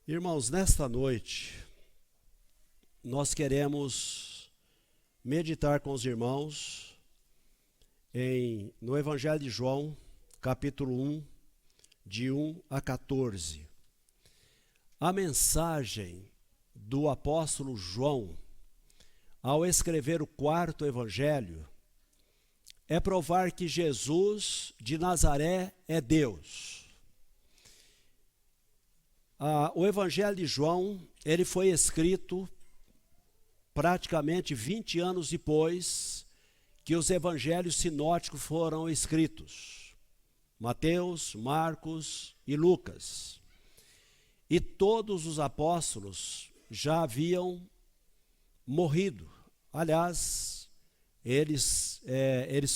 Irmãos, nesta noite, nós queremos meditar com os irmãos no Evangelho de João, capítulo 1, de 1 a 14. A mensagem do apóstolo João, ao escrever o quarto evangelho, é provar que Jesus de Nazaré é Deus. O Evangelho de João, ele foi escrito praticamente 20 anos depois que os evangelhos sinóticos foram escritos. Mateus, Marcos e Lucas. E todos os apóstolos já haviam morrido. Aliás, eles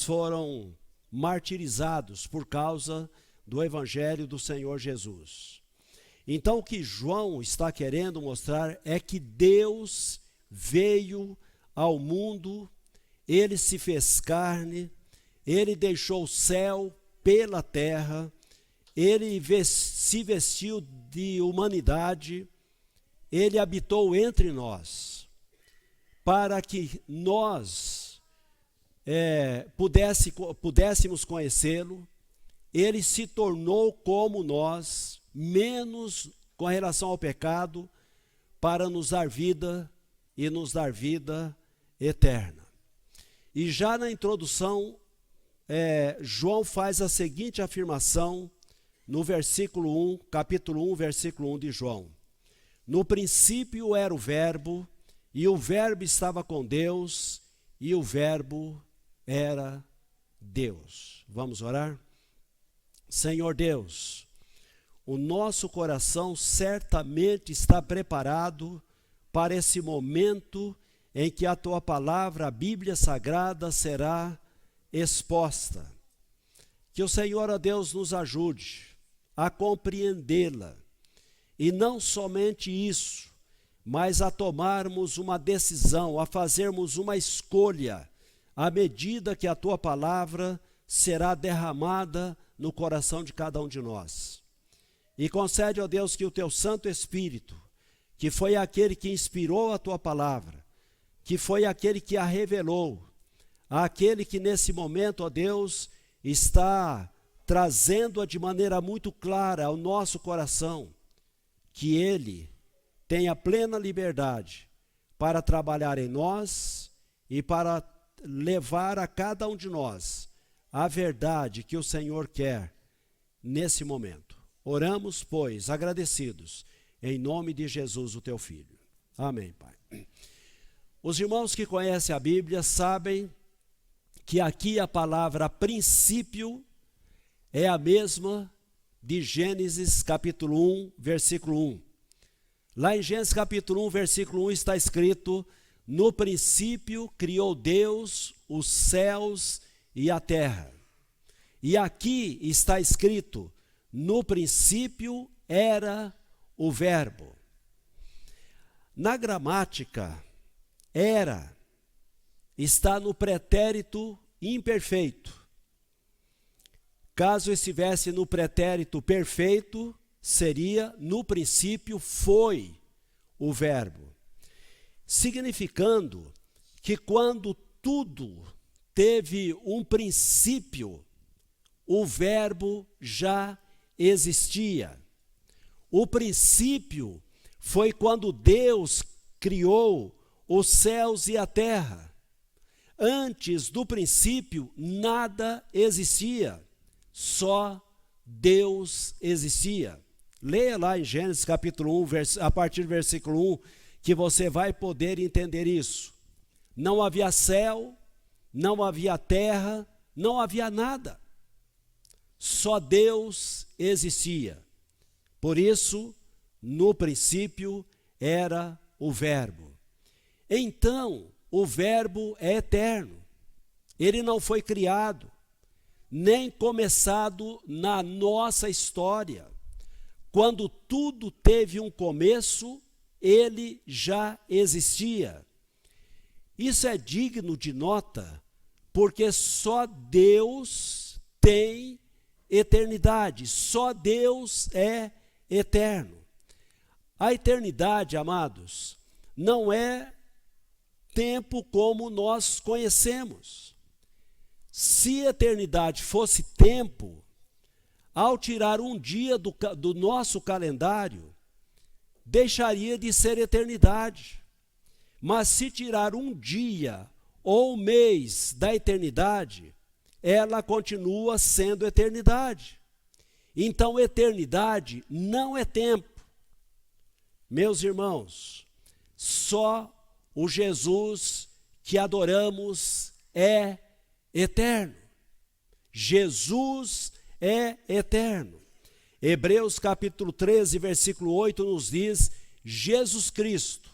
foram martirizados por causa do Evangelho do Senhor Jesus. Então, o que João está querendo mostrar é que Deus veio ao mundo, ele se fez carne, ele deixou o céu pela terra, ele se vestiu de humanidade, ele habitou entre nós, para que nós pudéssemos conhecê-lo. Ele se tornou como nós, menos com relação ao pecado, para nos dar vida e nos dar vida eterna. E já na introdução, João faz a seguinte afirmação no versículo 1, capítulo 1, versículo 1 de João. No princípio era o Verbo, e o Verbo estava com Deus, e o Verbo era Deus. Vamos orar? Senhor Deus, o nosso coração certamente está preparado para esse momento em que a Tua palavra, a Bíblia Sagrada, será exposta. Que o Senhor, ó Deus, nos ajude a compreendê-la. E não somente isso, mas a tomarmos uma decisão, a fazermos uma escolha, à medida que a Tua palavra será derramada no coração de cada um de nós. E concede, ó Deus, que o Teu Santo Espírito, que foi aquele que inspirou a Tua palavra, que foi aquele que a revelou, aquele que nesse momento, ó Deus, está trazendo-a de maneira muito clara ao nosso coração, que Ele tenha plena liberdade para trabalhar em nós e para levar a cada um de nós a verdade que o Senhor quer nesse momento. Oramos, pois, agradecidos, em nome de Jesus, o Teu Filho. Amém, Pai. Os irmãos que conhecem a Bíblia sabem que aqui a palavra princípio é a mesma de Gênesis capítulo 1, versículo 1. Lá em Gênesis capítulo 1, versículo 1 está escrito: no princípio criou Deus os céus e a terra. E aqui está escrito: no princípio era o Verbo. Na gramática, era está no pretérito imperfeito. Caso estivesse no pretérito perfeito, seria: no princípio foi o Verbo. Significando que quando tudo teve um princípio, o Verbo já existia. O princípio foi quando Deus criou os céus e a terra. Antes do princípio, nada existia, só Deus existia. Leia lá em Gênesis capítulo 1, a partir do versículo 1, que você vai poder entender isso. Não havia céu, não havia terra, não havia nada. Só Deus existia. Por isso, no princípio era o Verbo. Então, o Verbo é eterno. Ele não foi criado, nem começado na nossa história. Quando tudo teve um começo, ele já existia. Isso é digno de nota, porque só Deus tem eternidade, só Deus é eterno. A eternidade, amados, não é tempo como nós conhecemos. Se eternidade fosse tempo, ao tirar um dia do nosso calendário, deixaria de ser eternidade. Mas se tirar um dia ou um mês da eternidade, ela continua sendo eternidade. Então, eternidade não é tempo. Meus irmãos, só o Jesus que adoramos é eterno. Jesus é eterno. Hebreus capítulo 13, versículo 8 nos diz: Jesus Cristo,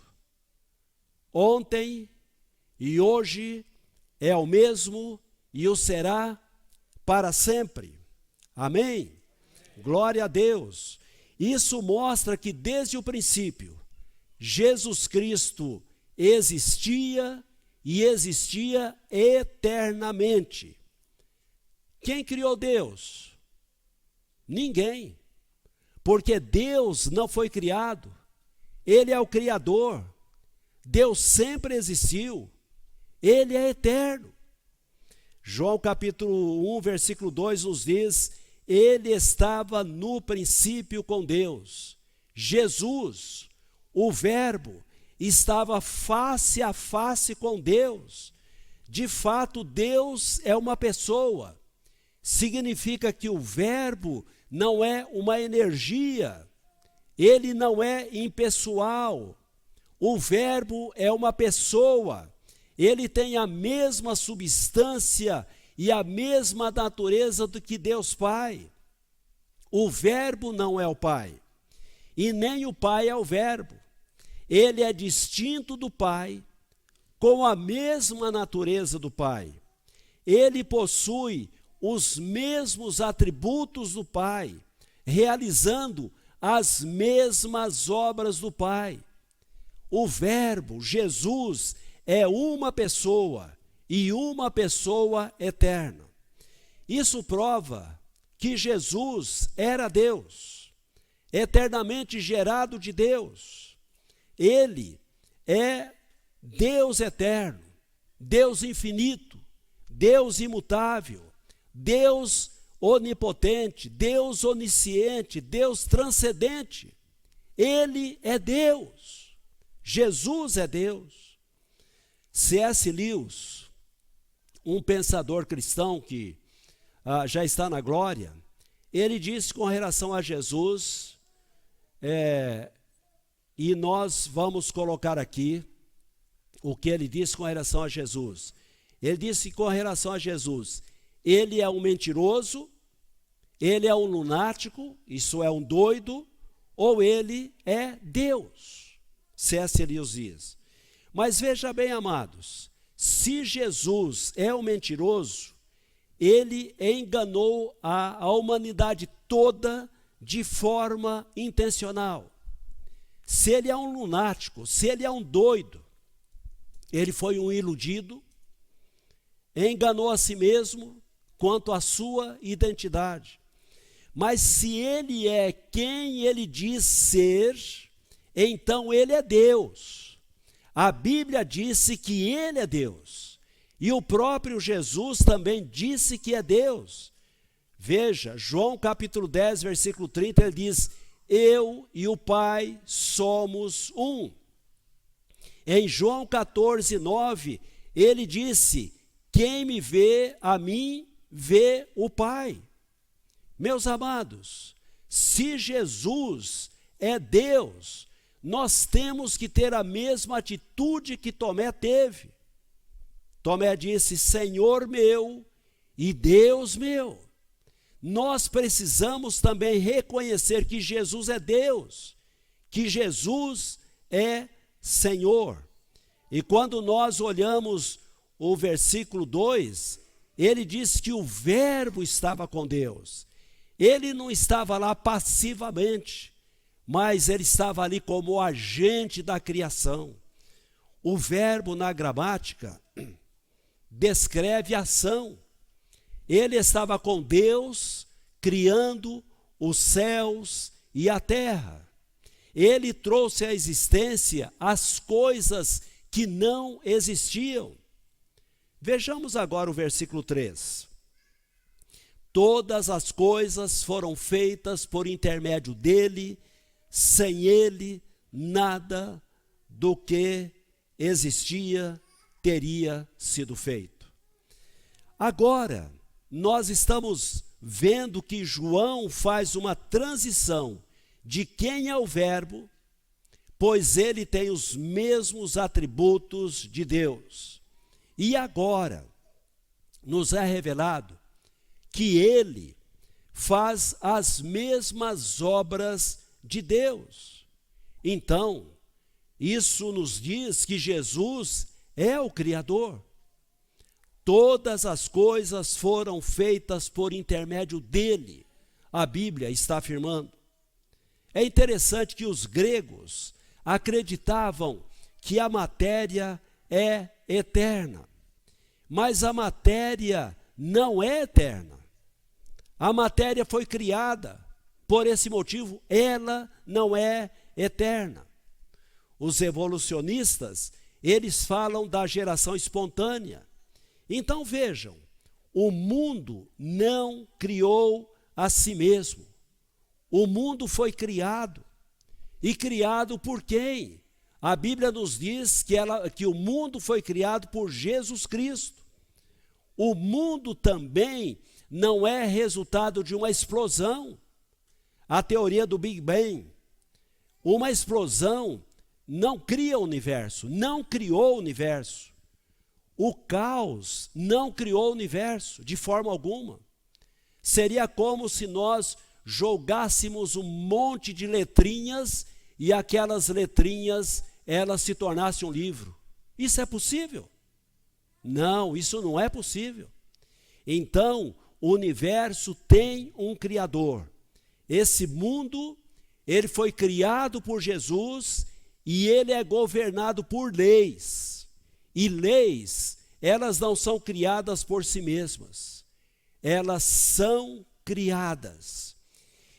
ontem e hoje é o mesmo e o será para sempre. Amém? Glória a Deus. Isso mostra que desde o princípio, Jesus Cristo existia e existia eternamente. Quem criou Deus? Ninguém. Porque Deus não foi criado. Ele é o Criador. Deus sempre existiu. Ele é eterno. João capítulo 1, versículo 2 nos diz: ele estava no princípio com Deus. Jesus, o Verbo, estava face a face com Deus. De fato, Deus é uma pessoa. Significa que o Verbo não é uma energia. Ele não é impessoal. O Verbo é uma pessoa. Ele tem a mesma substância e a mesma natureza do que Deus Pai. O Verbo não é o Pai, e nem o Pai é o Verbo. Ele é distinto do Pai, com a mesma natureza do Pai. Ele possui os mesmos atributos do Pai, realizando as mesmas obras do Pai. O Verbo, Jesus, é uma pessoa, e uma pessoa eterna. Isso prova que Jesus era Deus, eternamente gerado de Deus. Ele é Deus eterno, Deus infinito, Deus imutável, Deus onipotente, Deus onisciente, Deus transcendente. Ele é Deus. Jesus é Deus. C.S. Lewis, um pensador cristão que já está na glória, ele disse com relação a Jesus, e nós vamos colocar aqui o que ele disse com relação a Jesus. Ele disse com relação a Jesus: ele é um mentiroso, ele é um lunático, isso é um doido, ou ele é Deus. C.S. Lewis diz. Mas veja bem, amados, se Jesus é um mentiroso, ele enganou a humanidade toda de forma intencional. Se ele é um lunático, se ele é um doido, ele foi um iludido, enganou a si mesmo quanto à sua identidade. Mas se ele é quem ele diz ser, então ele é Deus. A Bíblia disse que ele é Deus. E o próprio Jesus também disse que é Deus. Veja, João capítulo 10, versículo 30, ele diz: eu e o Pai somos um. Em João 14, 9, ele disse: quem me vê a mim, vê o Pai. Meus amados, se Jesus é Deus, nós temos que ter a mesma atitude que Tomé teve. Tomé disse: Senhor meu e Deus meu. Nós precisamos também reconhecer que Jesus é Deus, que Jesus é Senhor. E quando nós olhamos o versículo 2, ele diz que o Verbo estava com Deus. Ele não estava lá passivamente, mas ele estava ali como agente da criação. O verbo na gramática descreve a ação. Ele estava com Deus, criando os céus e a terra. Ele trouxe à existência as coisas que não existiam. Vejamos agora o versículo 3. Todas as coisas foram feitas por intermédio dele, sem ele, nada do que existia teria sido feito. Agora, nós estamos vendo que João faz uma transição de quem é o Verbo, pois ele tem os mesmos atributos de Deus. E agora, nos é revelado que ele faz as mesmas obras de Deus. Então, isso nos diz que Jesus é o Criador. Todas as coisas foram feitas por intermédio dele, a Bíblia está afirmando. É interessante que os gregos acreditavam que a matéria é eterna, mas a matéria não é eterna. A matéria foi criada, por esse motivo, ela não é eterna. Os evolucionistas, eles falam da geração espontânea. Então vejam, o mundo não criou a si mesmo. O mundo foi criado. E criado por quem? A Bíblia nos diz que o mundo foi criado por Jesus Cristo. O mundo também não é resultado de uma explosão. A teoria do Big Bang. Uma explosão não cria o universo, não criou o universo. O caos não criou o universo de forma alguma. Seria como se nós jogássemos um monte de letrinhas e aquelas letrinhas, elas se tornassem um livro. Isso é possível? Não, isso não é possível. Então, o universo tem um Criador. Esse mundo, ele foi criado por Jesus e ele é governado por leis. E leis, elas não são criadas por si mesmas. Elas são criadas.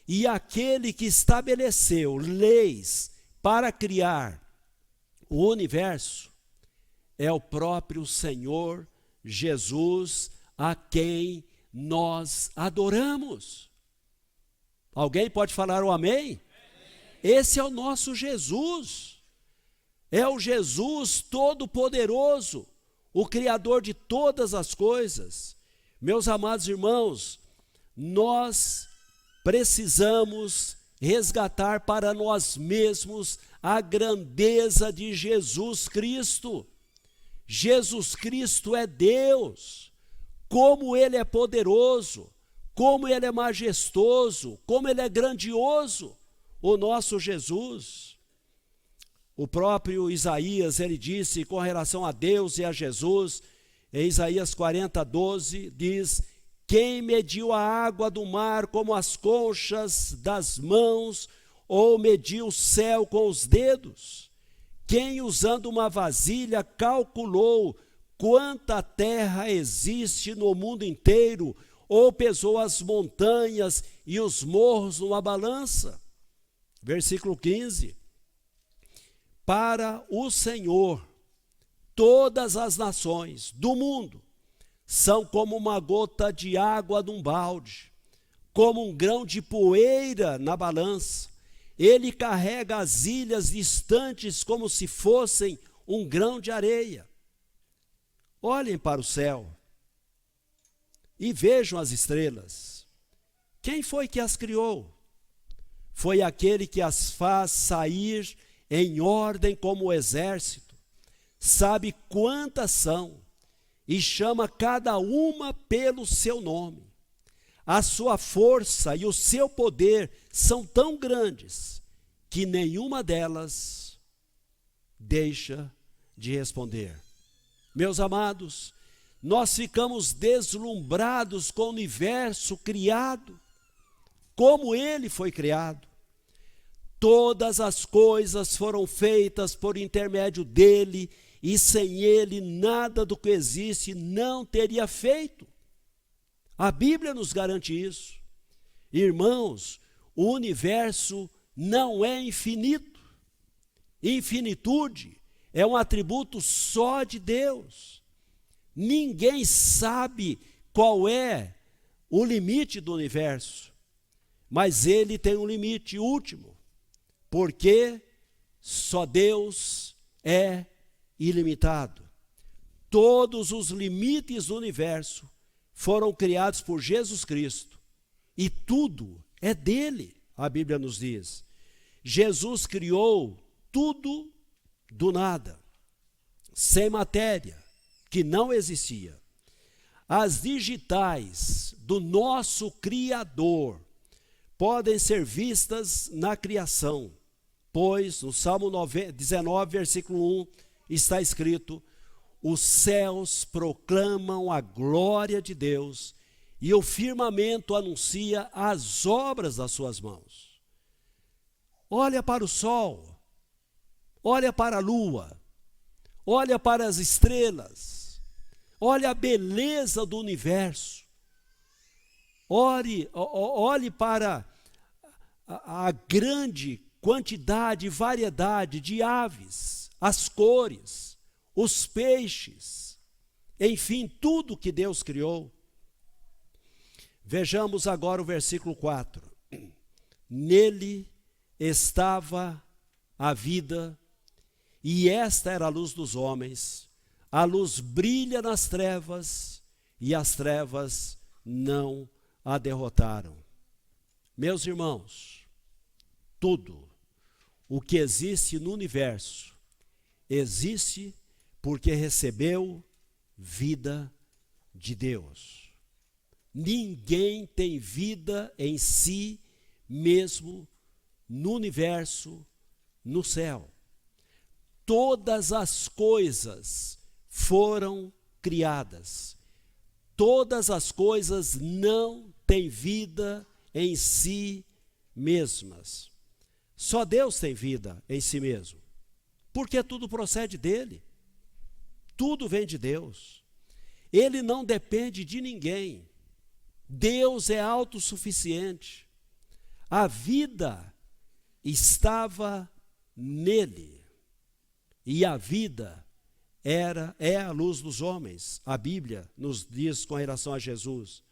E aquele que estabeleceu leis para criar o universo é o próprio Senhor Jesus, a quem nós adoramos. Alguém pode falar o amém? Esse é o nosso Jesus. É o Jesus Todo-Poderoso, o Criador de todas as coisas. Meus amados irmãos, nós precisamos resgatar para nós mesmos a grandeza de Jesus Cristo. Jesus Cristo é Deus. Como Ele é poderoso, como Ele é majestoso, como Ele é grandioso, o nosso Jesus. O próprio Isaías, ele disse com relação a Deus e a Jesus, em Isaías 40:12, diz: quem mediu a água do mar como as conchas das mãos, ou mediu o céu com os dedos? Quem, usando uma vasilha, calculou quanta terra existe no mundo inteiro, ou pesou as montanhas e os morros numa balança? Versículo 15. Para o Senhor, todas as nações do mundo são como uma gota de água num balde, como um grão de poeira na balança. Ele carrega as ilhas distantes como se fossem um grão de areia. Olhem para o céu e vejam as estrelas. Quem foi que as criou? Foi aquele que as faz sair em ordem como o exército. Sabe quantas são e chama cada uma pelo seu nome. A sua força e o seu poder são tão grandes que nenhuma delas deixa de responder. Meus amados, nós ficamos deslumbrados com o universo criado, como ele foi criado. Todas as coisas foram feitas por intermédio dele, e sem ele nada do que existe não teria feito. A Bíblia nos garante isso. Irmãos, o universo não é infinito. Infinitude é um atributo só de Deus. Ninguém sabe qual é o limite do universo, mas ele tem um limite último, porque só Deus é ilimitado. Todos os limites do universo foram criados por Jesus Cristo, e tudo é dele, a Bíblia nos diz. Jesus criou tudo do nada, sem matéria, que não existia. As digitais do nosso Criador podem ser vistas na criação, pois no Salmo 19, versículo 1, está escrito: os céus proclamam a glória de Deus e o firmamento anuncia as obras das suas mãos. Olha para o sol, olha para a lua, olha para as estrelas, olha a beleza do universo, olhe para a grande quantidade e variedade de aves, as cores, os peixes, enfim, tudo que Deus criou. Vejamos agora o versículo 4. Nele estava a vida, e esta era a luz dos homens. A luz brilha nas trevas, e as trevas não a derrotaram. Meus irmãos, tudo o que existe no universo existe porque recebeu vida de Deus. Ninguém tem vida em si mesmo no universo, no céu. Todas as coisas foram criadas. Todas as coisas não têm vida em si mesmas. Só Deus tem vida em si mesmo, porque tudo procede dele. Tudo vem de Deus. Ele não depende de ninguém. Deus é autossuficiente. A vida estava nele. E a vida é a luz dos homens. A Bíblia nos diz com relação a Jesus.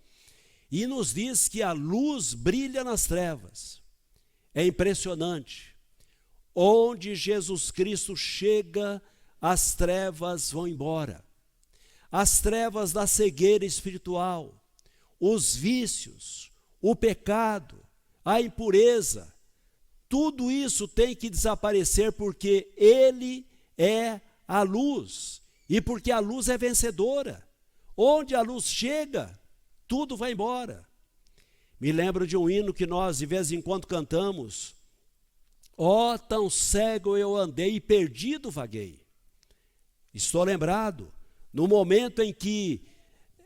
E nos diz que a luz brilha nas trevas. É impressionante. Onde Jesus Cristo chega, as trevas vão embora. As trevas da cegueira espiritual, os vícios, o pecado, a impureza, tudo isso tem que desaparecer porque Ele é a luz e porque a luz é vencedora. Onde a luz chega, tudo vai embora. Me lembro de um hino que nós de vez em quando cantamos: ó, tão cego eu andei e perdido vaguei. Estou lembrado no momento em que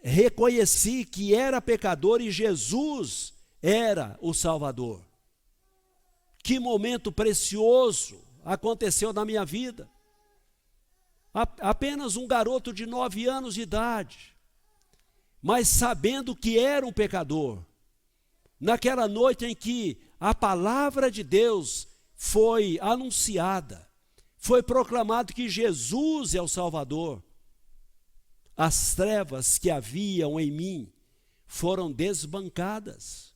reconheci que era pecador e Jesus era o Salvador. Que momento precioso aconteceu na minha vida. Apenas um garoto de 9 anos de idade, mas sabendo que era um pecador. Naquela noite em que a palavra de Deus foi anunciada, foi proclamado que Jesus é o Salvador, as trevas que haviam em mim foram desbancadas,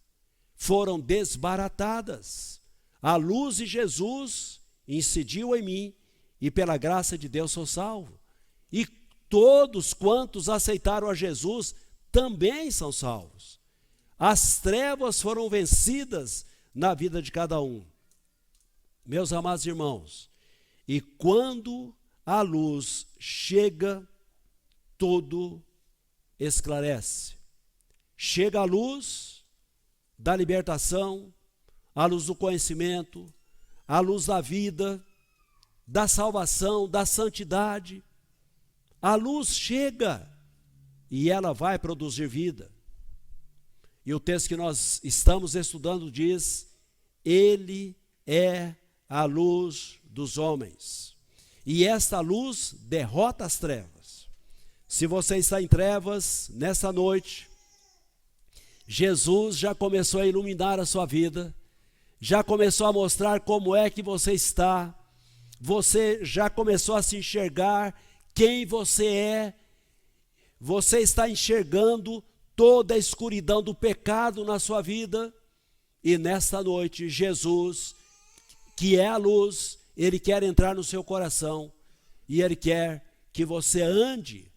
foram desbaratadas. A luz de Jesus incidiu em mim e pela graça de Deus sou salvo. E todos quantos aceitaram a Jesus também são salvos. As trevas foram vencidas na vida de cada um. Meus amados irmãos, e quando a luz chega, tudo esclarece. Chega a luz da libertação, a luz do conhecimento, a luz da vida, da salvação, da santidade. A luz chega e ela vai produzir vida. E o texto que nós estamos estudando diz: Ele é a luz dos homens. E esta luz derrota as trevas. Se você está em trevas, nessa noite, Jesus já começou a iluminar a sua vida. já começou a mostrar como é que você está, você já começou a se enxergar quem você está enxergando toda a escuridão do pecado na sua vida, e nesta noite, Jesus, que é a luz, Ele quer entrar no seu coração, e Ele quer que você ande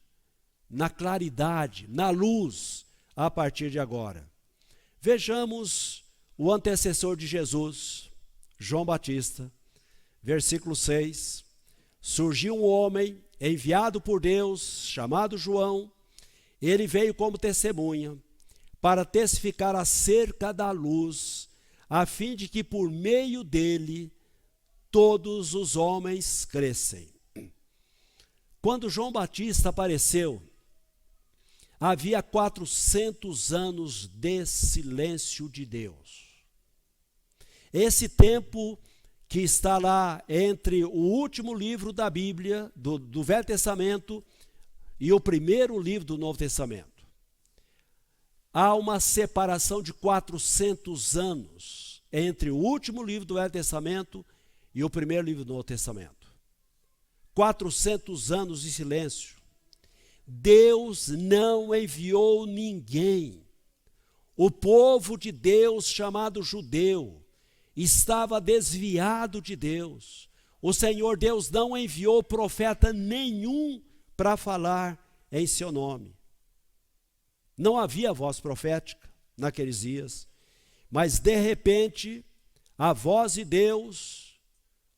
na claridade, na luz, a partir de agora. Vejamos o antecessor de Jesus, João Batista, versículo 6. Surgiu um homem enviado por Deus, chamado João. Ele veio como testemunha, para testificar acerca da luz, a fim de que por meio dele todos os homens crescem. Quando João Batista apareceu, havia 400 anos de silêncio de Deus. Esse tempo que está lá entre o último livro da Bíblia, do Velho Testamento, e o primeiro livro do Novo Testamento. Há uma separação de 400 anos entre o último livro do Velho Testamento e o primeiro livro do Novo Testamento. 400 anos de silêncio. Deus não enviou ninguém. O povo de Deus, chamado judeu, estava desviado de Deus. O Senhor Deus não enviou profeta nenhum para falar em seu nome. Não havia voz profética naqueles dias, mas de repente a voz de Deus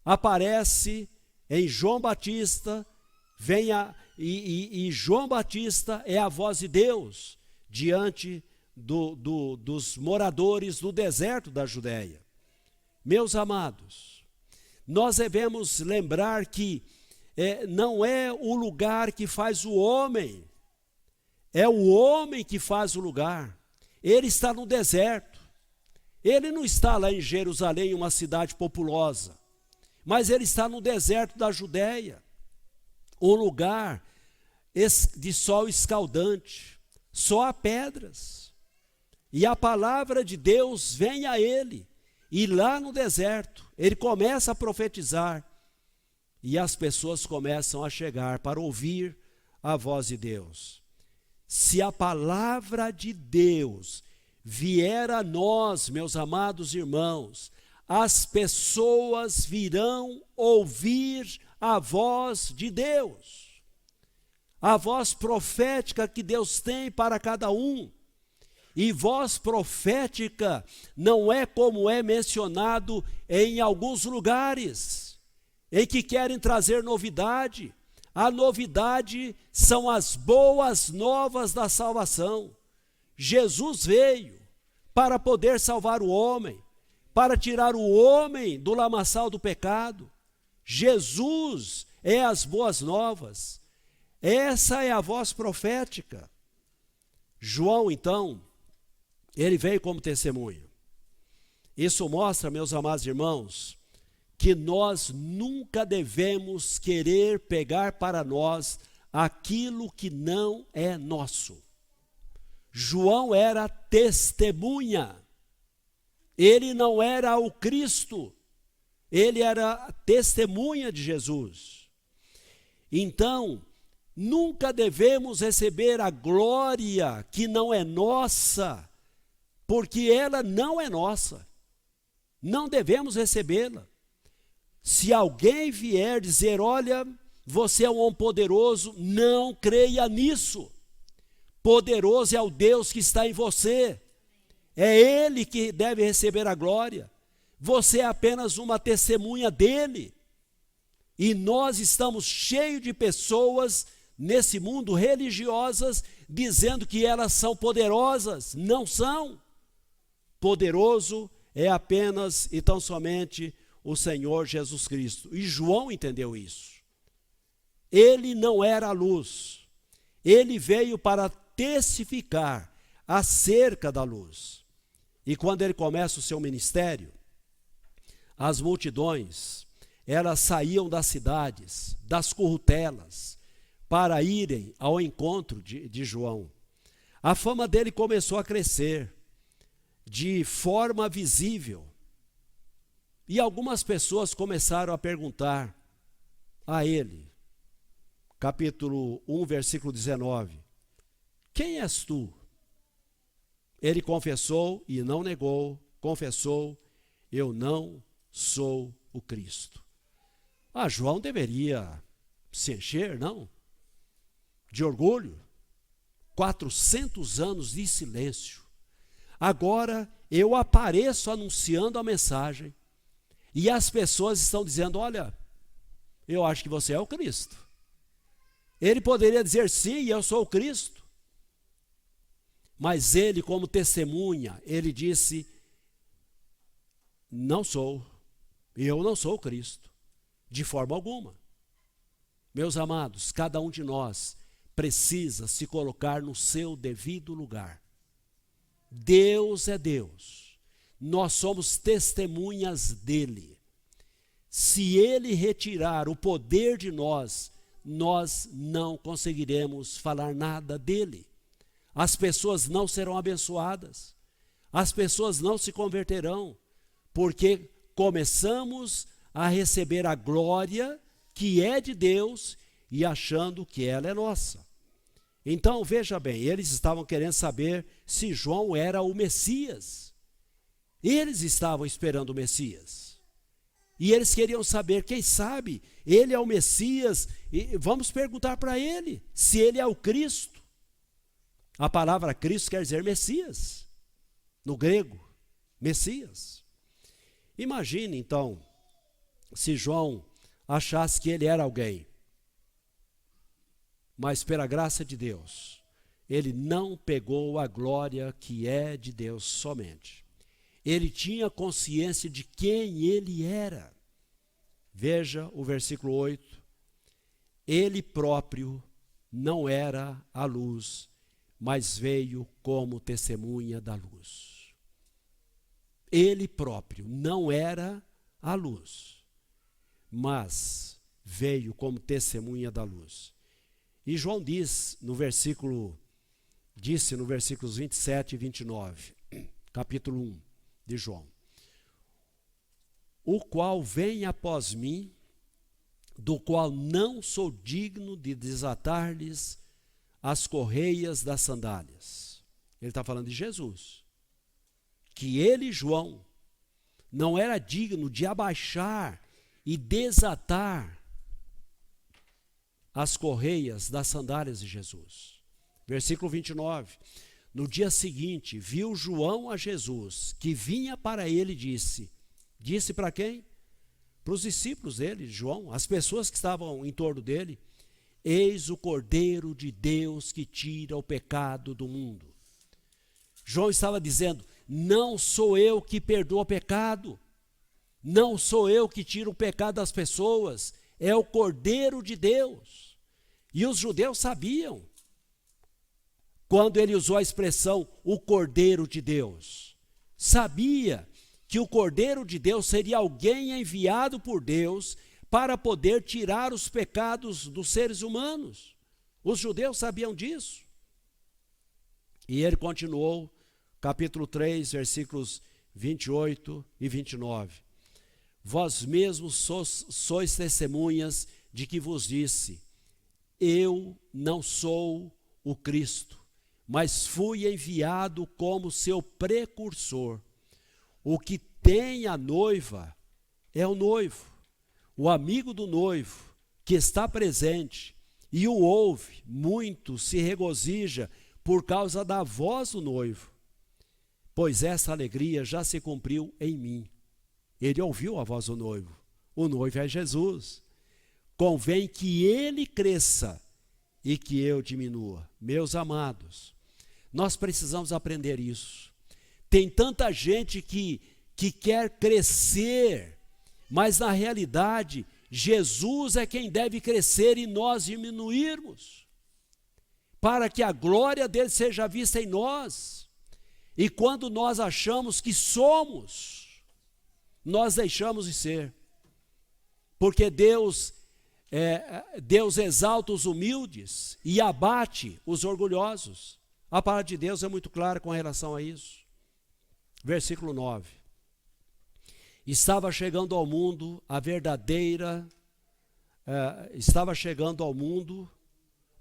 aparece em João Batista, e João Batista é a voz de Deus diante dos moradores do deserto da Judéia. Meus amados, nós devemos lembrar que não é o lugar que faz o homem, é o homem que faz o lugar. Ele está no deserto, ele não está lá em Jerusalém, uma cidade populosa, mas ele está no deserto da Judéia, um lugar de sol escaldante, só há pedras, e a palavra de Deus vem a ele, e lá no deserto ele começa a profetizar, e as pessoas começam a chegar para ouvir a voz de Deus. Se a palavra de Deus vier a nós, meus amados irmãos, as pessoas virão ouvir a voz de Deus, a voz profética que Deus tem para cada um. E voz profética não é como é mencionado em alguns lugares, em que querem trazer novidade. A novidade são as boas novas da salvação. Jesus veio para poder salvar o homem, para tirar o homem do lamaçal do pecado. Jesus é as boas novas. Essa é a voz profética. João, então, ele veio como testemunha. Isso mostra, meus amados irmãos, que nós nunca devemos querer pegar para nós aquilo que não é nosso. João era testemunha. Ele não era o Cristo, ele era testemunha de Jesus. Então, nunca devemos receber a glória que não é nossa, porque ela não é nossa. Não devemos recebê-la. Se alguém vier dizer, olha, você é um homem poderoso, não creia nisso. Poderoso é o Deus que está em você. É Ele que deve receber a glória. Você é apenas uma testemunha dEle. E nós estamos cheios de pessoas nesse mundo religiosas dizendo que elas são poderosas. Não são. Poderoso é apenas e tão somente o Senhor Jesus Cristo. E João entendeu isso. Ele não era a luz. Ele veio para testificar acerca da luz. E quando ele começa o seu ministério, as multidões, elas saíam das cidades, das currutelas, para irem ao encontro de João. A fama dele começou a crescer de forma visível. E algumas pessoas começaram a perguntar a ele, capítulo 1, versículo 19, quem és tu? Ele confessou e não negou, confessou, eu não sou o Cristo. João deveria se encher, não? De orgulho. 400 anos de silêncio. Agora eu apareço anunciando a mensagem e as pessoas estão dizendo, olha, eu acho que você é o Cristo. Ele poderia dizer sim, eu sou o Cristo. Mas ele, como testemunha, ele disse, não sou, eu não sou o Cristo, de forma alguma. Meus amados, cada um de nós precisa se colocar no seu devido lugar. Deus é Deus, nós somos testemunhas dele. Se ele retirar o poder de nós, nós não conseguiremos falar nada dele. As pessoas não serão abençoadas, as pessoas não se converterão, porque começamos a receber a glória que é de Deus e achando que ela é nossa. Então, veja bem, eles estavam querendo saber se João era o Messias. Eles estavam esperando o Messias. E eles queriam saber, quem sabe, ele é o Messias, e vamos perguntar para ele se ele é o Cristo. A palavra Cristo quer dizer Messias, no grego, Messias. Imagine, então, se João achasse que ele era alguém, mas pela graça de Deus, ele não pegou a glória que é de Deus somente. Ele tinha consciência de quem ele era. Veja o versículo 8. Ele próprio não era a luz, mas veio como testemunha da luz. Ele próprio não era a luz, mas veio como testemunha da luz. E João disse no versículos 27 e 29, capítulo 1 de João, o qual vem após mim, do qual não sou digno de desatar-lhes as correias das sandálias. Ele está falando de Jesus, que ele, João, não era digno de abaixar e desatar as correias das sandálias de Jesus. Versículo 29. No dia seguinte, viu João a Jesus, que vinha para ele e disse para quem? Para os discípulos dele, João, as pessoas que estavam em torno dele, eis o Cordeiro de Deus que tira o pecado do mundo. João estava dizendo, não sou eu que perdoo o pecado, não sou eu que tiro o pecado das pessoas, é o Cordeiro de Deus. E os judeus sabiam, quando ele usou a expressão, o Cordeiro de Deus, sabia que o Cordeiro de Deus seria alguém enviado por Deus para poder tirar os pecados dos seres humanos. Os judeus sabiam disso. E ele continuou, capítulo 3, versículos 28 e 29. Vós mesmos sois testemunhas de que vos disse, eu não sou o Cristo, mas fui enviado como seu precursor. O que tem a noiva é o noivo, o amigo do noivo, que está presente e o ouve, muito se regozija por causa da voz do noivo, pois essa alegria já se cumpriu em mim. Ele ouviu a voz do noivo, o noivo é Jesus. Convém que ele cresça e que eu diminua. Meus amados, nós precisamos aprender isso. Tem tanta gente que quer crescer, mas na realidade, Jesus é quem deve crescer e nós diminuirmos, para que a glória dele seja vista em nós. E quando nós achamos que somos, nós deixamos de ser, porque Deus exalta os humildes e abate os orgulhosos. A palavra de Deus é muito clara com relação a isso. Versículo 9. estava chegando ao mundo a verdadeira, estava chegando ao mundo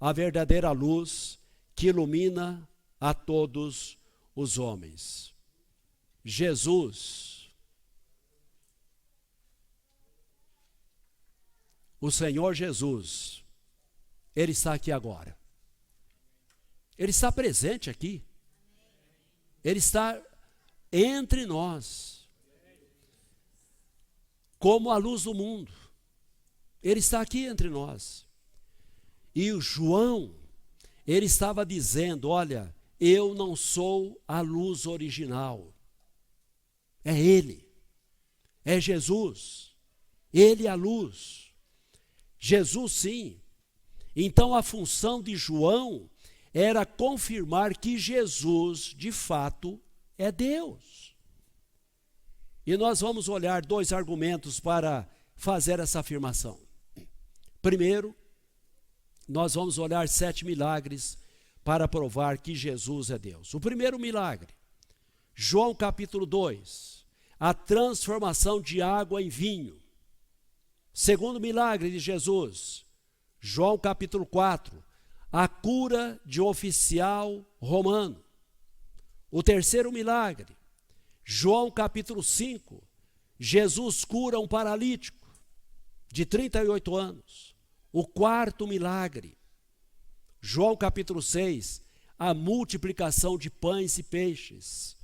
a verdadeira luz que ilumina a todos os homens. Jesus, o Senhor Jesus, Ele está aqui agora. Ele está presente aqui. Ele está entre nós, como a luz do mundo. Ele está aqui entre nós. E o João, ele estava dizendo, olha, eu não sou a luz original. É Ele, é Jesus. Ele é a luz. Jesus sim. Então a função de João era confirmar que Jesus, de fato, é Deus. E nós vamos olhar 2 argumentos para fazer essa afirmação. Primeiro, nós vamos olhar 7 milagres para provar que Jesus é Deus. O primeiro milagre, João capítulo 2, a transformação de água em vinho. Segundo milagre de Jesus, João capítulo 4, a cura de um oficial romano. O terceiro milagre, João capítulo 5, Jesus cura um paralítico de 38 anos. O quarto milagre, João capítulo 6, a multiplicação de pães e peixes.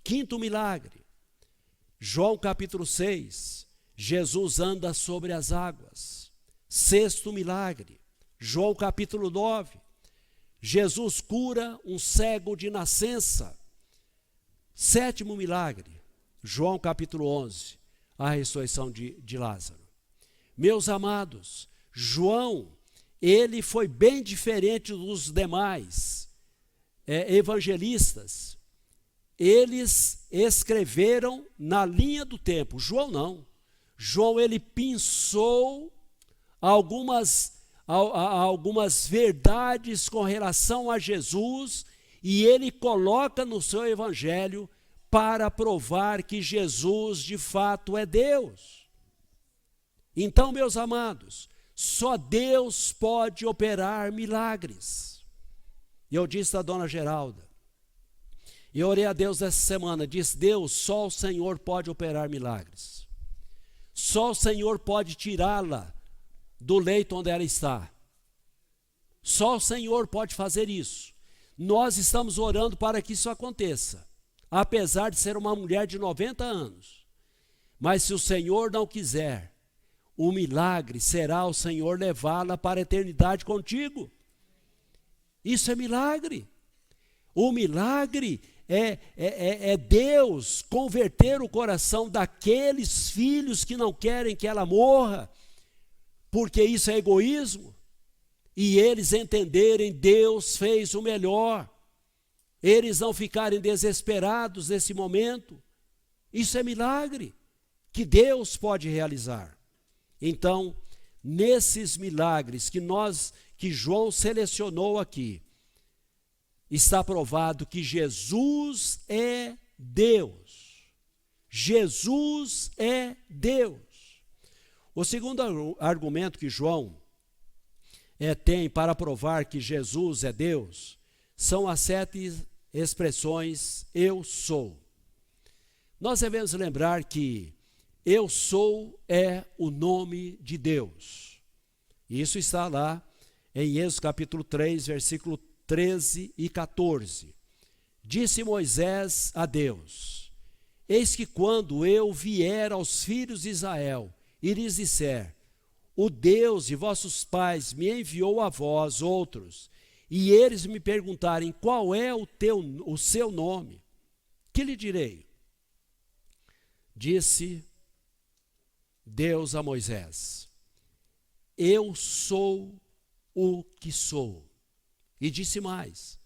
Quinto milagre, João capítulo 6, Jesus anda sobre as águas. Sexto milagre, João capítulo 9, Jesus cura um cego de nascença. Sétimo milagre, João capítulo 11, a ressurreição de Lázaro. Meus amados, João, ele foi bem diferente dos demais evangelistas. Eles escreveram na linha do tempo. João não. João, ele pensou algumas verdades com relação a Jesus e ele coloca no seu evangelho para provar que Jesus de fato é Deus. Então, meus amados, só Deus pode operar milagres. E eu disse à dona Geralda, e eu orei a Deus essa semana, disse, Deus, só o Senhor pode operar milagres. Só o Senhor pode tirá-la do leito onde ela está. Só o Senhor pode fazer isso. Nós estamos orando para que isso aconteça, apesar de ser uma mulher de 90 anos. Mas se o Senhor não quiser, o milagre será o Senhor levá-la para a eternidade contigo. Isso é milagre. O milagre é Deus converter o coração daqueles filhos que não querem que ela morra, porque isso é egoísmo, e eles entenderem Deus fez o melhor, eles não ficarem desesperados nesse momento. Isso é milagre que Deus pode realizar. Então, nesses milagres que João selecionou aqui, está provado que Jesus é Deus. Jesus é Deus. O segundo argumento que João tem para provar que Jesus é Deus são as 7 expressões eu sou. Nós devemos lembrar que eu sou é o nome de Deus. Isso está lá em Êxodo capítulo 3, versículo 13 e 14. Disse Moisés a Deus, eis que quando eu vier aos filhos de Israel e lhes disser, o Deus de vossos pais me enviou a vós outros, e eles me perguntarem qual é o seu nome, que lhe direi? Disse Deus a Moisés, eu sou o que sou. E disse mais,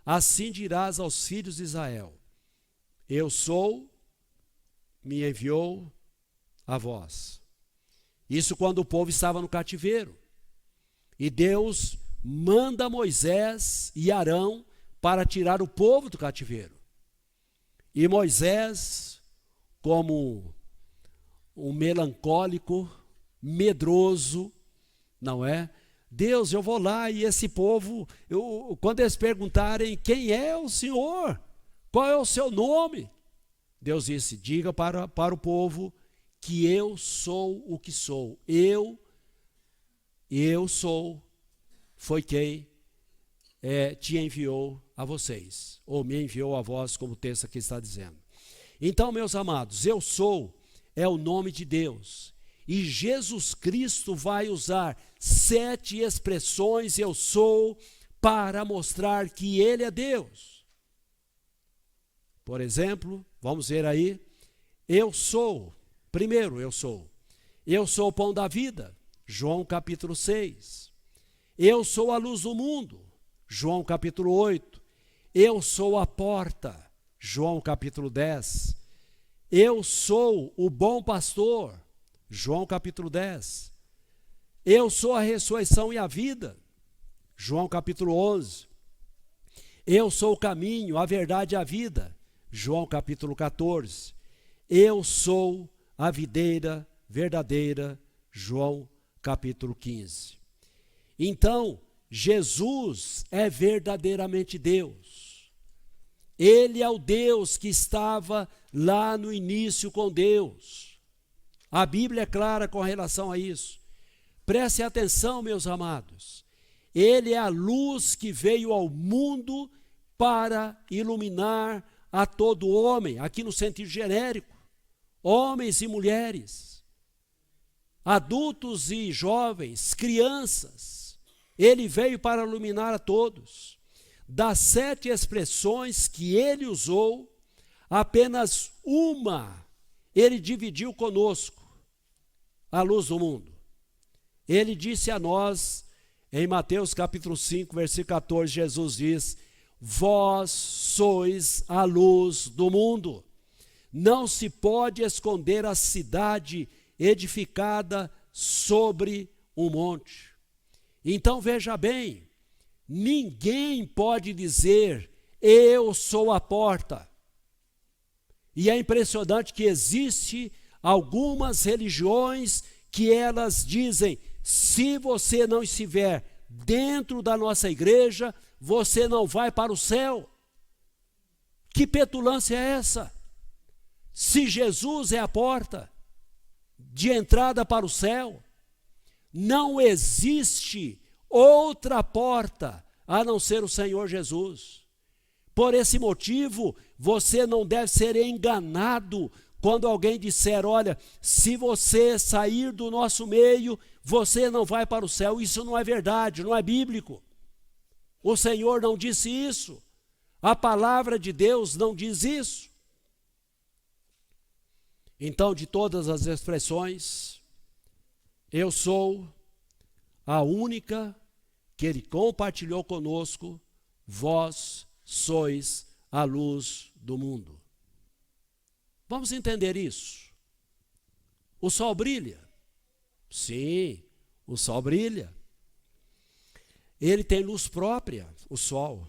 assim dirás aos filhos de Israel, eu sou, me enviou a vós. Isso quando o povo estava no cativeiro. E Deus manda Moisés e Arão para tirar o povo do cativeiro. E Moisés, como um melancólico, medroso, não é? Deus, eu vou lá e esse povo, quando eles perguntarem quem é o Senhor, qual é o seu nome? Deus disse, diga para o povo que eu sou o que sou. Eu sou, foi quem te enviou a vocês, ou me enviou a vós, como o texto aqui está dizendo. Então, meus amados, eu sou é o nome de Deus. E Jesus Cristo vai usar 7 expressões eu sou para mostrar que Ele é Deus. Por exemplo, vamos ver aí, eu sou, primeiro eu sou o pão da vida, João capítulo 6. Eu sou a luz do mundo, João capítulo 8. Eu sou a porta, João capítulo 10. Eu sou o bom pastor, João capítulo 10. Eu sou a ressurreição e a vida, João capítulo 11. Eu sou o caminho, a verdade e a vida, João capítulo 14. Eu sou a videira verdadeira, João capítulo 15. Então, Jesus é verdadeiramente Deus. Ele é o Deus que estava lá no início com Deus. A Bíblia é clara com relação a isso. Preste atenção, meus amados. Ele é a luz que veio ao mundo para iluminar a todo homem, aqui no sentido genérico, homens e mulheres, adultos e jovens, crianças. Ele veio para iluminar a todos. Das 7 expressões que ele usou, apenas uma ele dividiu conosco, a luz do mundo. Ele disse a nós, em Mateus capítulo 5, versículo 14, Jesus diz, vós sois a luz do mundo. Não se pode esconder a cidade edificada sobre um monte. Então veja bem, ninguém pode dizer, eu sou a porta. E é impressionante que existe algumas religiões que elas dizem, se você não estiver dentro da nossa igreja, você não vai para o céu. Que petulância é essa? Se Jesus é a porta de entrada para o céu, não existe outra porta a não ser o Senhor Jesus. Por esse motivo, você não deve ser enganado quando alguém disser, olha, se você sair do nosso meio, você não vai para o céu. Isso não é verdade, não é bíblico. O Senhor não disse isso. A palavra de Deus não diz isso. Então, de todas as expressões, eu sou a única que Ele compartilhou conosco, vós sois a luz do mundo. Vamos entender isso. O sol brilha? Sim, o sol brilha. Ele tem luz própria, o sol.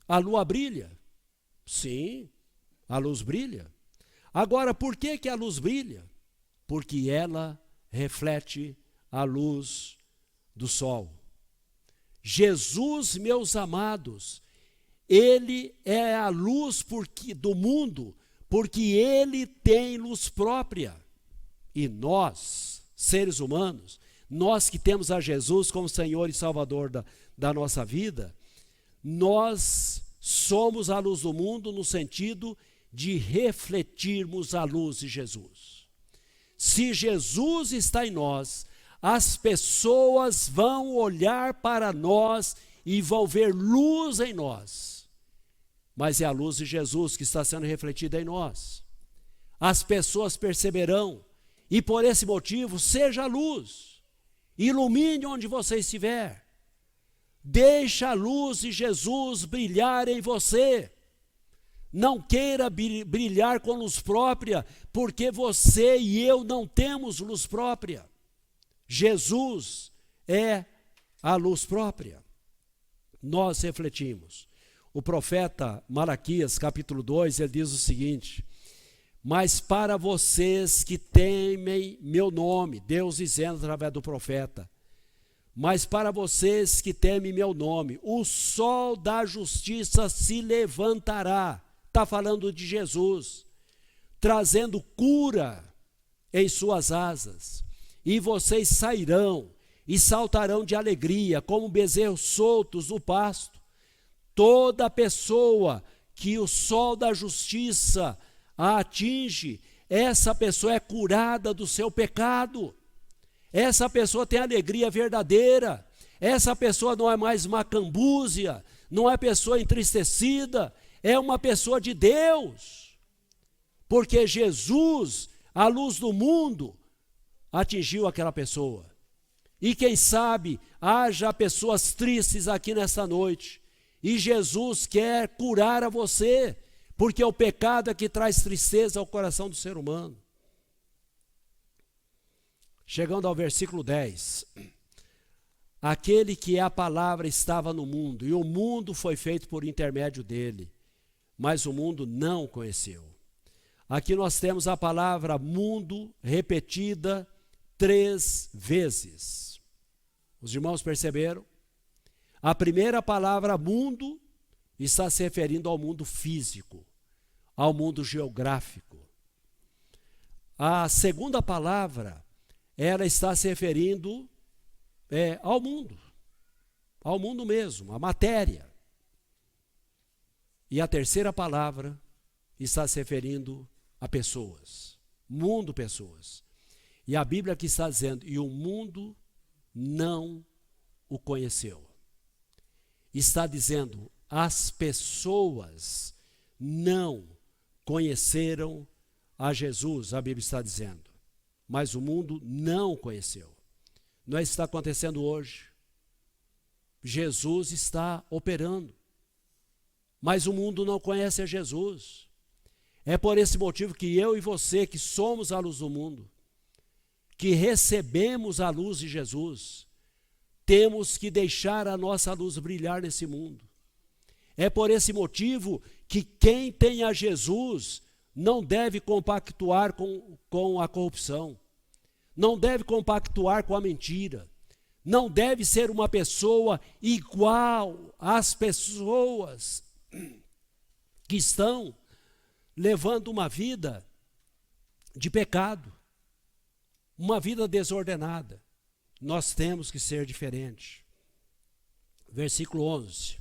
A lua brilha? Sim, a luz brilha. Agora, por que a luz brilha? Porque ela reflete a luz do sol. Jesus, meus amados, Ele é a luz do mundo, porque Ele tem luz própria. E nós, seres humanos, nós que temos a Jesus como Senhor e Salvador da nossa vida, nós somos a luz do mundo no sentido de refletirmos a luz de Jesus. Se Jesus está em nós, as pessoas vão olhar para nós e vão ver luz em nós. Mas é a luz de Jesus que está sendo refletida em nós. As pessoas perceberão, e por esse motivo, seja a luz. Ilumine onde você estiver. Deixa a luz de Jesus brilhar em você. Não queira brilhar com luz própria, porque você e eu não temos luz própria. Jesus é a luz própria. Nós refletimos. O profeta Malaquias, capítulo 2, ele diz o seguinte: Mas para vocês que temem meu nome, Deus dizendo através do profeta, mas para vocês que temem meu nome, o sol da justiça se levantará. Está falando de Jesus, trazendo cura em suas asas. E vocês sairão e saltarão de alegria, como bezerros soltos no pasto. Toda pessoa que o sol da justiça a atinge, essa pessoa é curada do seu pecado. Essa pessoa tem alegria verdadeira. Essa pessoa não é mais macambúzia, não é pessoa entristecida, é uma pessoa de Deus. Porque Jesus, a luz do mundo, atingiu aquela pessoa. E quem sabe haja pessoas tristes aqui nessa noite. E Jesus quer curar a você, porque o pecado é que traz tristeza ao coração do ser humano. Chegando ao versículo 10. Aquele que é a palavra estava no mundo, e o mundo foi feito por intermédio dele, mas o mundo não o conheceu. Aqui nós temos a palavra mundo repetida 3 vezes. Os irmãos perceberam? A primeira palavra mundo está se referindo ao mundo físico, ao mundo geográfico. A segunda palavra, ela está se referindo ao mundo mesmo, à matéria. E a terceira palavra está se referindo a pessoas, mundo, pessoas. E a Bíblia aqui está dizendo, e o mundo não o conheceu. Está dizendo, as pessoas não conheceram a Jesus, a Bíblia está dizendo. Mas o mundo não o conheceu. Não é isso que está acontecendo hoje. Jesus está operando. Mas o mundo não conhece a Jesus. É por esse motivo que eu e você, que somos a luz do mundo, que recebemos a luz de Jesus, temos que deixar a nossa luz brilhar nesse mundo. É por esse motivo que quem tem a Jesus não deve compactuar com a corrupção, não deve compactuar com a mentira, não deve ser uma pessoa igual às pessoas que estão levando uma vida de pecado, uma vida desordenada. Nós temos que ser diferente. Versículo 11.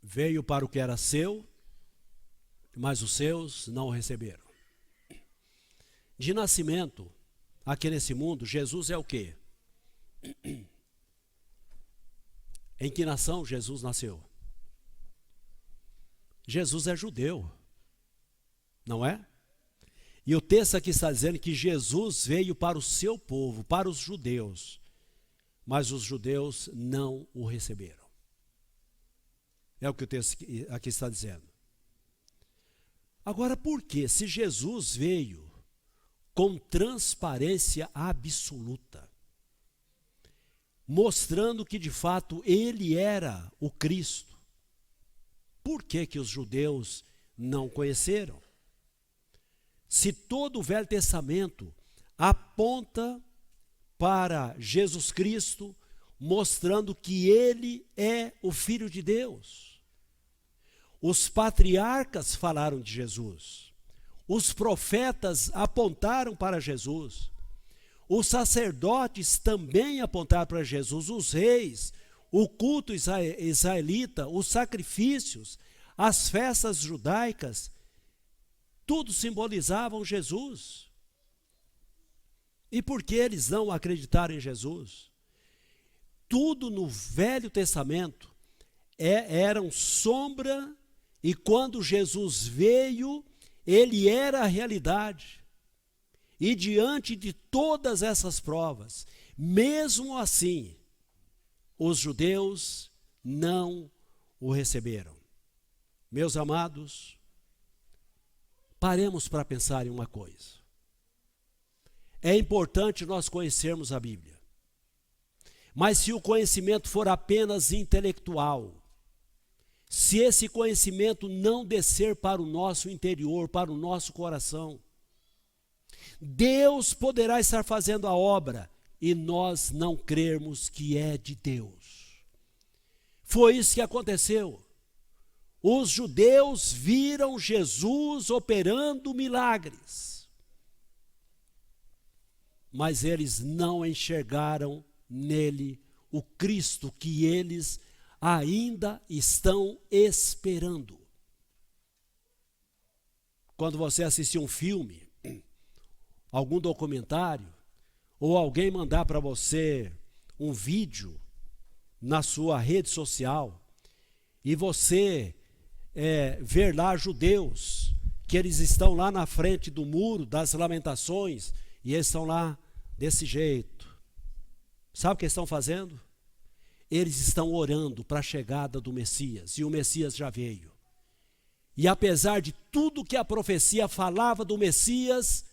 Veio para o que era seu, mas os seus não o receberam. De nascimento, aqui nesse mundo, Jesus é o quê? Em que nação Jesus nasceu? Jesus é judeu, não é? E o texto aqui está dizendo que Jesus veio para o seu povo, para os judeus, mas os judeus não o receberam. É o que o texto aqui está dizendo. Agora, por que, se Jesus veio com transparência absoluta, mostrando que de fato ele era o Cristo, por que os judeus não conheceram? Se todo o Velho Testamento aponta para Jesus Cristo, mostrando que ele é o Filho de Deus. Os patriarcas falaram de Jesus. Os profetas apontaram para Jesus. Os sacerdotes também apontaram para Jesus. Os reis, o culto israelita, os sacrifícios, as festas judaicas, tudo simbolizavam Jesus. E por que eles não acreditaram em Jesus? Tudo no Velho Testamento eram sombra, e quando Jesus veio, ele era a realidade. E diante de todas essas provas, mesmo assim, os judeus não o receberam. Meus amados, paremos para pensar em uma coisa. É importante nós conhecermos a Bíblia. Mas se o conhecimento for apenas intelectual, se esse conhecimento não descer para o nosso interior, para o nosso coração, Deus poderá estar fazendo a obra e nós não crermos que é de Deus. Foi isso que aconteceu. Os judeus viram Jesus operando milagres, mas eles não enxergaram nele o Cristo que eles ainda estão esperando. Quando você assistir um filme, algum documentário, ou alguém mandar para você um vídeo na sua rede social, e você ver lá judeus, que eles estão lá na frente do muro das lamentações, e eles estão lá desse jeito. Sabe o que eles estão fazendo? Eles estão orando para a chegada do Messias, e o Messias já veio. E apesar de tudo que a profecia falava do Messias,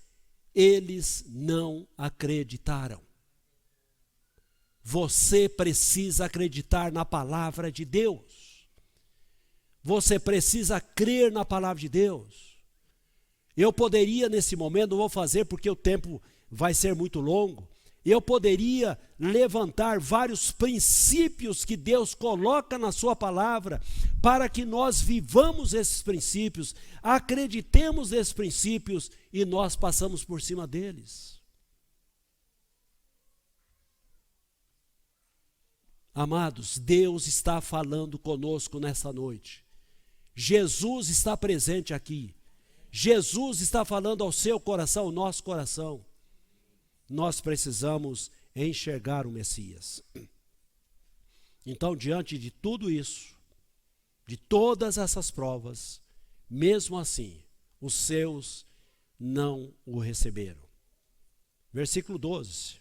eles não acreditaram. Você precisa acreditar na palavra de Deus. Você precisa crer na palavra de Deus. Eu poderia nesse momento, não vou fazer porque o tempo vai ser muito longo, eu poderia levantar vários princípios que Deus coloca na sua palavra para que nós vivamos esses princípios, acreditemos nesses princípios e nós passamos por cima deles. Amados, Deus está falando conosco nessa noite. Jesus está presente aqui. Jesus está falando ao seu coração, ao nosso coração. Nós precisamos enxergar o Messias. Então, diante de tudo isso, de todas essas provas, mesmo assim, os seus não o receberam. Versículo 12.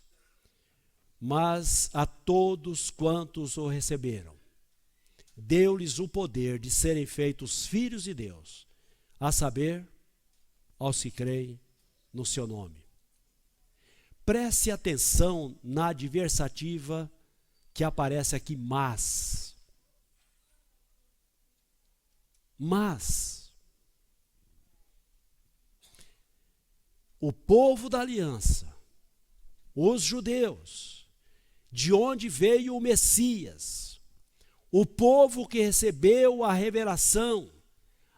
Mas a todos quantos o receberam, deu-lhes o poder de serem feitos filhos de Deus, a saber, aos que creem no seu nome. Preste atenção na adversativa que aparece aqui, mas. Mas. O povo da aliança, os judeus, de onde veio o Messias, o povo que recebeu a revelação,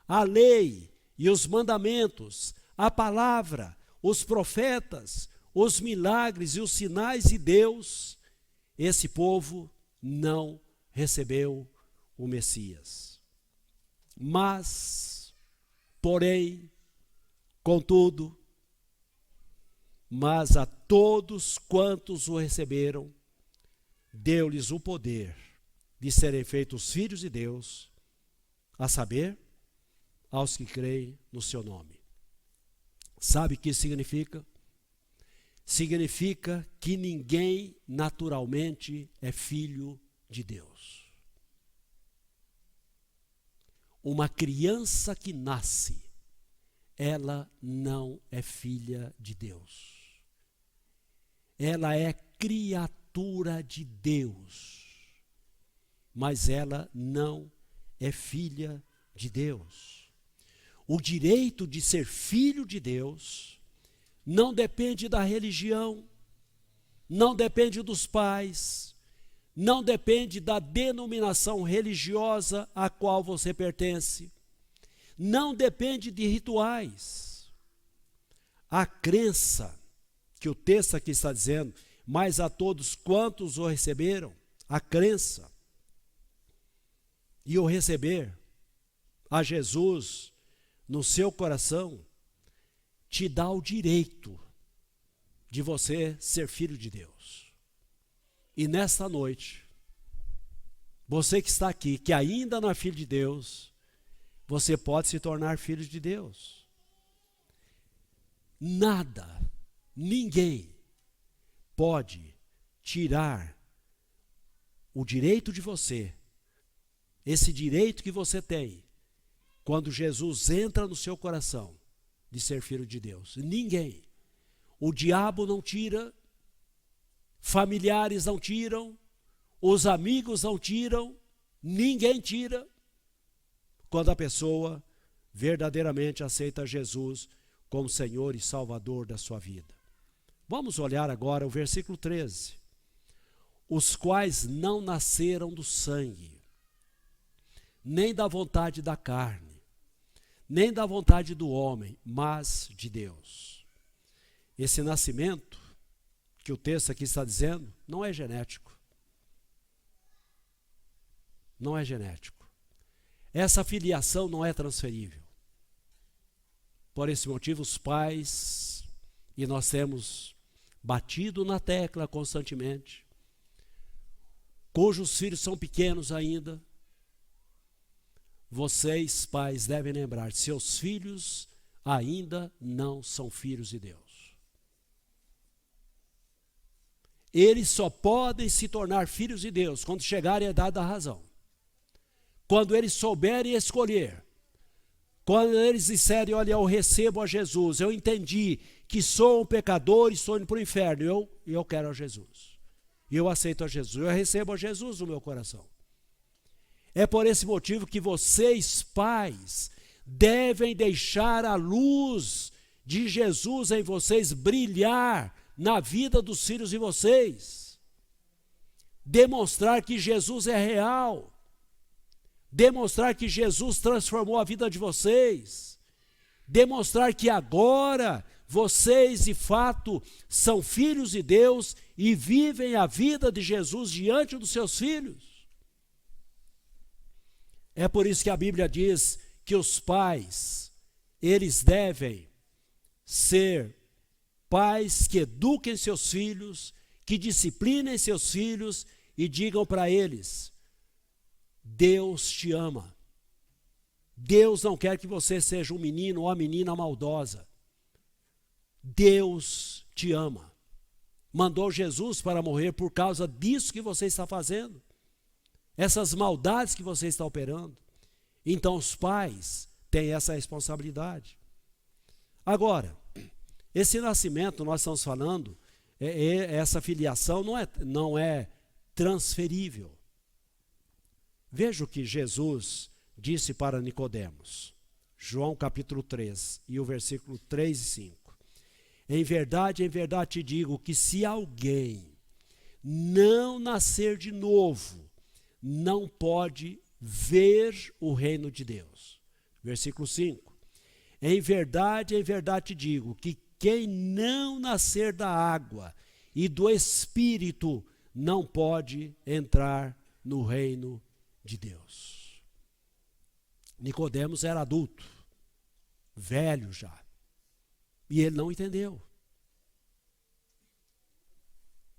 a lei e os mandamentos, a palavra, os profetas, os milagres e os sinais de Deus, esse povo não recebeu o Messias. Mas, porém, contudo, mas a todos quantos o receberam, deu-lhes o poder de serem feitos filhos de Deus, a saber, aos que creem no seu nome. Sabe o que isso significa? Significa que ninguém naturalmente é filho de Deus. Uma criança que nasce, ela não é filha de Deus. Ela é criatura de Deus, mas ela não é filha de Deus. O direito de ser filho de Deus não depende da religião, não depende dos pais, não depende da denominação religiosa a qual você pertence, não depende de rituais. A crença, que o texto aqui está dizendo, mas a todos quantos o receberam, a crença e o receber a Jesus no seu coração, te dá o direito de você ser filho de Deus. E nesta noite, você que está aqui, que ainda não é filho de Deus, você pode se tornar filho de Deus. Nada, ninguém pode tirar o direito de você, esse direito que você tem, quando Jesus entra no seu coração, de ser filho de Deus. Ninguém. O diabo não tira, familiares não tiram, os amigos não tiram, ninguém tira. quando a pessoa verdadeiramente aceita Jesus como Senhor e Salvador da sua vida. Vamos olhar agora o versículo 13. Os quais não nasceram do sangue, nem da vontade da carne, nem da vontade do homem, mas de Deus. Esse nascimento, que o texto aqui está dizendo, não é genético. Não é genético. Essa filiação não é transferível. Por esse motivo, os pais, e nós temos batido na tecla constantemente, cujos filhos são pequenos ainda, vocês, pais, devem lembrar, seus filhos ainda não são filhos de Deus. Eles só podem se tornar filhos de Deus quando chegarem à idade da razão. Quando eles souberem escolher. Quando eles disserem, olha, eu recebo a Jesus, eu entendi que sou um pecador e estou indo para o inferno, eu quero a Jesus. E eu aceito a Jesus, eu recebo a Jesus no meu coração. É por esse motivo que vocês, pais, devem deixar a luz de Jesus em vocês brilhar na vida dos filhos de vocês. Demonstrar que Jesus é real. Demonstrar que Jesus transformou a vida de vocês. Demonstrar que agora vocês, de fato, são filhos de Deus e vivem a vida de Jesus diante dos seus filhos. É por isso que a Bíblia diz que os pais, eles devem ser pais que eduquem seus filhos, que disciplinem seus filhos e digam para eles, Deus te ama. Deus não quer que você seja um menino ou uma menina maldosa. Deus te ama. Mandou Jesus para morrer por causa disso que você está fazendo. Essas maldades que você está operando. Então os pais têm essa responsabilidade. Agora, esse nascimento, nós estamos falando, essa filiação não é transferível. Veja o que Jesus disse para Nicodemos. João capítulo 3 e o versículo 3 e 5. Em verdade te digo que se alguém não nascer de novo, não pode ver o reino de Deus. Versículo 5. Em verdade te digo que quem não nascer da água e do Espírito não pode entrar no reino de Deus. Nicodemos era adulto, velho já, e ele não entendeu.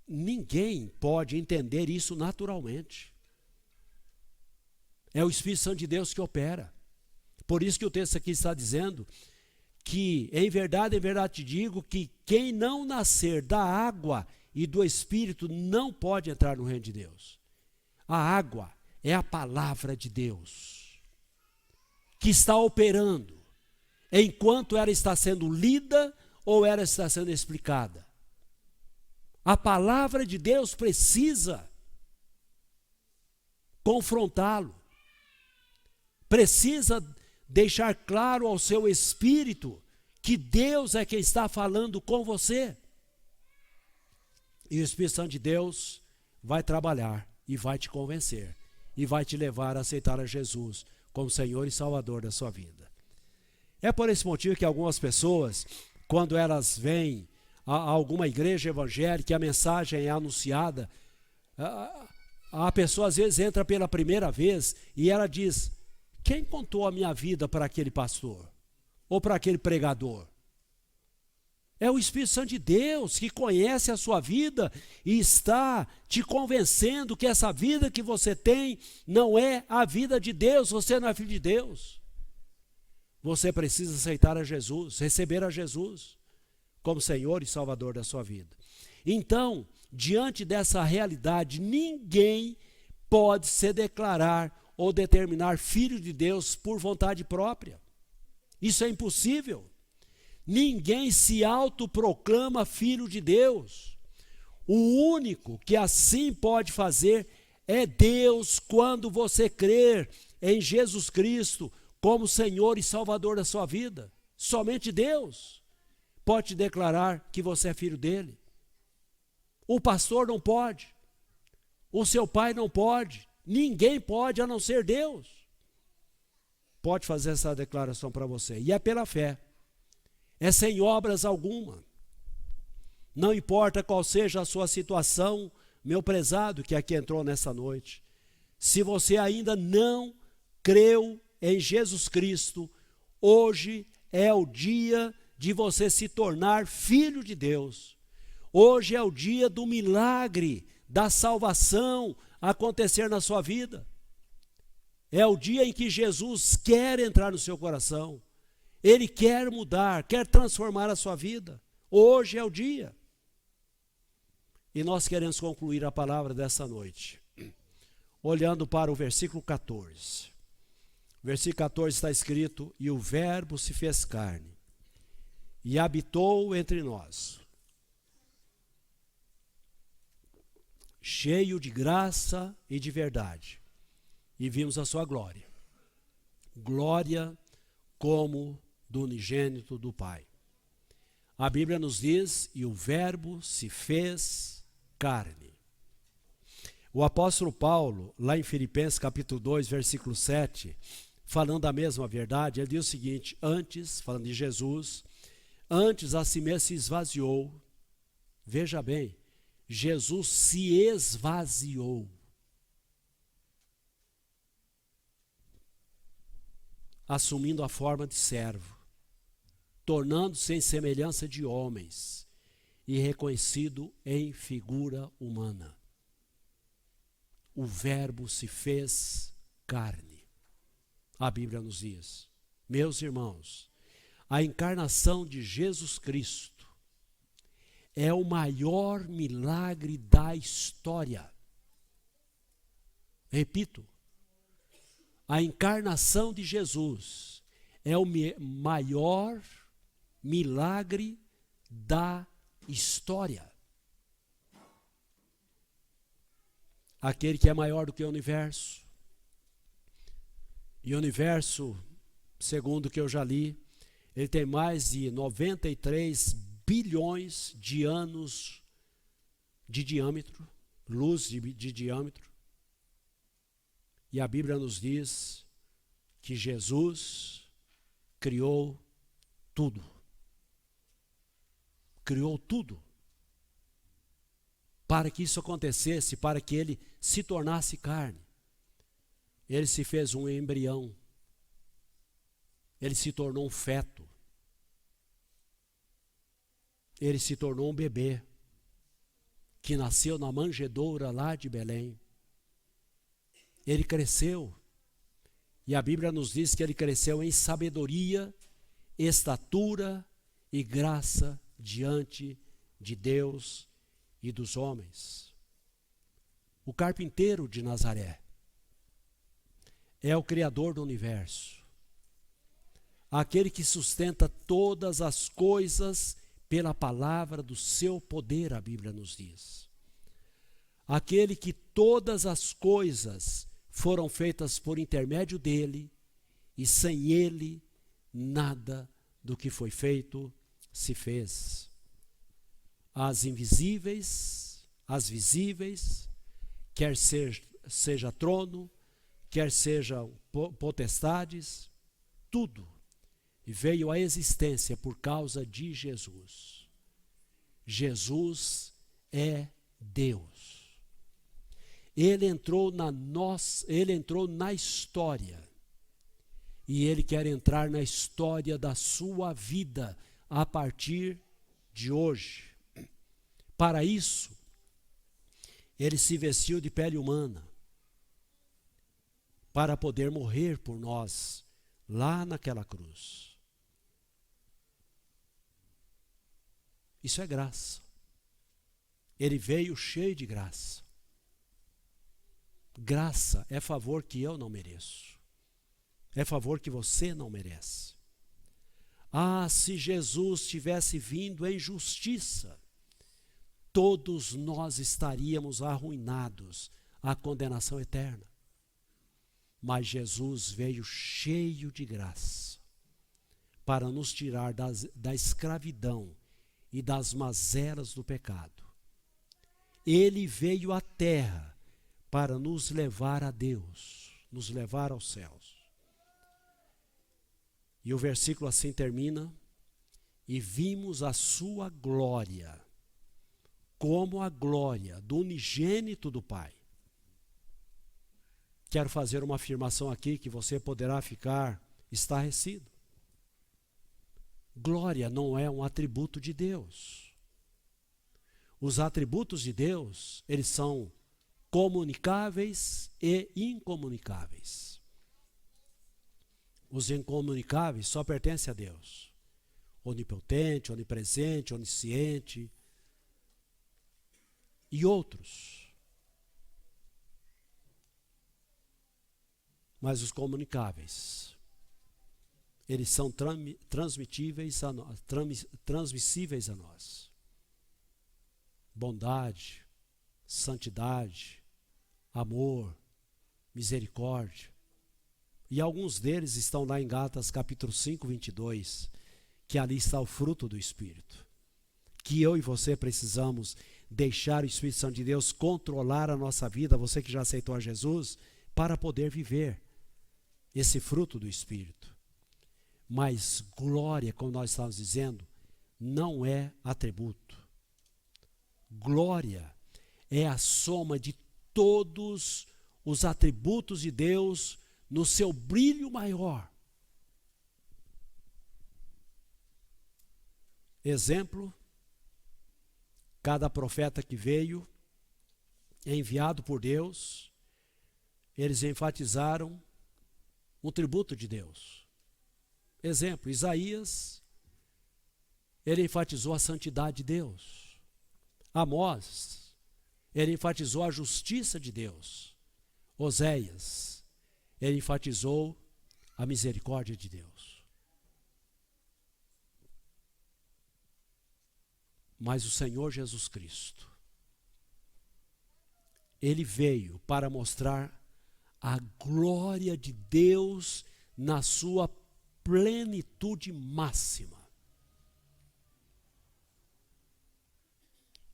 Ninguém pode entender isso naturalmente. É o Espírito Santo de Deus que opera. Por isso que o texto aqui está dizendo que, em verdade te digo que quem não nascer da água e do Espírito não pode entrar no reino de Deus. A água é a palavra de Deus que está operando enquanto ela está sendo lida ou ela está sendo explicada. A palavra de Deus precisa confrontá-lo. Precisa deixar claro ao seu espírito que Deus é quem está falando com você. E o Espírito Santo de Deus vai trabalhar e vai te convencer e vai te levar a aceitar a Jesus como Senhor e Salvador da sua vida. É por esse motivo que algumas pessoas, quando elas vêm a alguma igreja evangélica, a mensagem é anunciada, a pessoa às vezes entra pela primeira vez e ela diz, quem contou a minha vida para aquele pastor? Ou para aquele pregador? É o Espírito Santo de Deus que conhece a sua vida e está te convencendo que essa vida que você tem não é a vida de Deus, você não é filho de Deus. Você precisa aceitar a Jesus, receber a Jesus como Senhor e Salvador da sua vida. Então, diante dessa realidade, ninguém pode se declarar ou determinar filho de Deus por vontade própria. Isso é impossível. Ninguém se autoproclama filho de Deus. O único que assim pode fazer é Deus quando você crer em Jesus Cristo como Senhor e Salvador da sua vida. Somente Deus pode te declarar que você é filho dele. O pastor não pode, o seu pai não pode, ninguém pode a não ser Deus. Pode fazer essa declaração para você, e é pela fé, é sem obras alguma. Não importa qual seja a sua situação, meu prezado que aqui entrou nessa noite, se você ainda não creu em Jesus Cristo, hoje é o dia de você se tornar filho de Deus. Hoje é o dia do milagre, da salvação acontecer na sua vida. É o dia em que Jesus quer entrar no seu coração. Ele quer mudar, quer transformar a sua vida. Hoje é o dia. E nós queremos concluir a palavra dessa noite, olhando para o versículo 14. Versículo 14 está escrito: e o Verbo se fez carne e habitou entre nós, cheio de graça e de verdade, e vimos a sua glória, glória como do unigênito do Pai. A Bíblia nos diz: e o Verbo se fez carne. O apóstolo Paulo, lá em Filipenses capítulo 2, versículo 7, falando a mesma verdade, ele diz o seguinte: antes, falando de Jesus, antes a si mesmo se esvaziou. Veja bem, Jesus se esvaziou. Assumindo a forma de servo, tornando-se em semelhança de homens e reconhecido em figura humana. O Verbo se fez carne. A Bíblia nos diz, meus irmãos, a encarnação de Jesus Cristo é o maior milagre da história. Repito, a encarnação de Jesus é o maior milagre da história. Aquele que é maior do que o universo. E o universo, segundo o que eu já li, ele tem mais de 93 bilhões de anos de diâmetro, luz de diâmetro. E a Bíblia nos diz que Jesus criou tudo. Criou tudo. Para que isso acontecesse, para que ele se tornasse carne. Ele se fez um embrião. Ele se tornou um feto. Ele se tornou um bebê que nasceu na manjedoura lá de Belém. Ele cresceu. E a Bíblia nos diz que ele cresceu em sabedoria, estatura e graça diante de Deus e dos homens. O carpinteiro de Nazaré é o Criador do universo, aquele que sustenta todas as coisas pela palavra do seu poder, a Bíblia nos diz. Aquele que todas as coisas foram feitas por intermédio dele, e sem ele nada do que foi feito se fez. As invisíveis, as visíveis, quer seja trono, quer sejam potestades, tudo veio à existência por causa de Jesus. Jesus é Deus. Ele entrou na história. E ele quer entrar na história da sua vida a partir de hoje. Para isso, ele se vestiu de pele humana, para poder morrer por nós lá naquela cruz. Isso é graça. Ele veio cheio de graça. Graça é favor que eu não mereço. É favor que você não merece. Ah, se Jesus tivesse vindo em justiça, todos nós estaríamos arruinados à condenação eterna. Mas Jesus veio cheio de graça para nos tirar da escravidão e das mazelas do pecado. Ele veio à terra para nos levar a Deus, nos levar aos céus. E o versículo assim termina: e vimos a sua glória, como a glória do unigênito do Pai. Quero fazer uma afirmação aqui que você poderá ficar estarrecido. Glória não é um atributo de Deus. Os atributos de Deus, eles são comunicáveis e incomunicáveis. Os incomunicáveis só pertencem a Deus. Onipotente, onipresente, onisciente e outros. Mas os comunicáveis, eles são transmissíveis a nós. Bondade, santidade, amor, misericórdia. E alguns deles estão lá em Gálatas capítulo 5, 22, que ali está o fruto do Espírito. Que eu e você precisamos deixar o Espírito Santo de Deus controlar a nossa vida, você que já aceitou a Jesus, para poder viver esse fruto do Espírito. Mas glória, como nós estávamos dizendo, não é atributo. Glória é a soma de todos os atributos de Deus no seu brilho maior. Exemplo, cada profeta que veio, enviado por Deus, eles enfatizaram um tributo de Deus. Exemplo, Isaías, ele enfatizou a santidade de Deus. Amós, ele enfatizou a justiça de Deus. Oséias, ele enfatizou a misericórdia de Deus. Mas o Senhor Jesus Cristo, ele veio para mostrar a glória de Deus na sua plenitude máxima.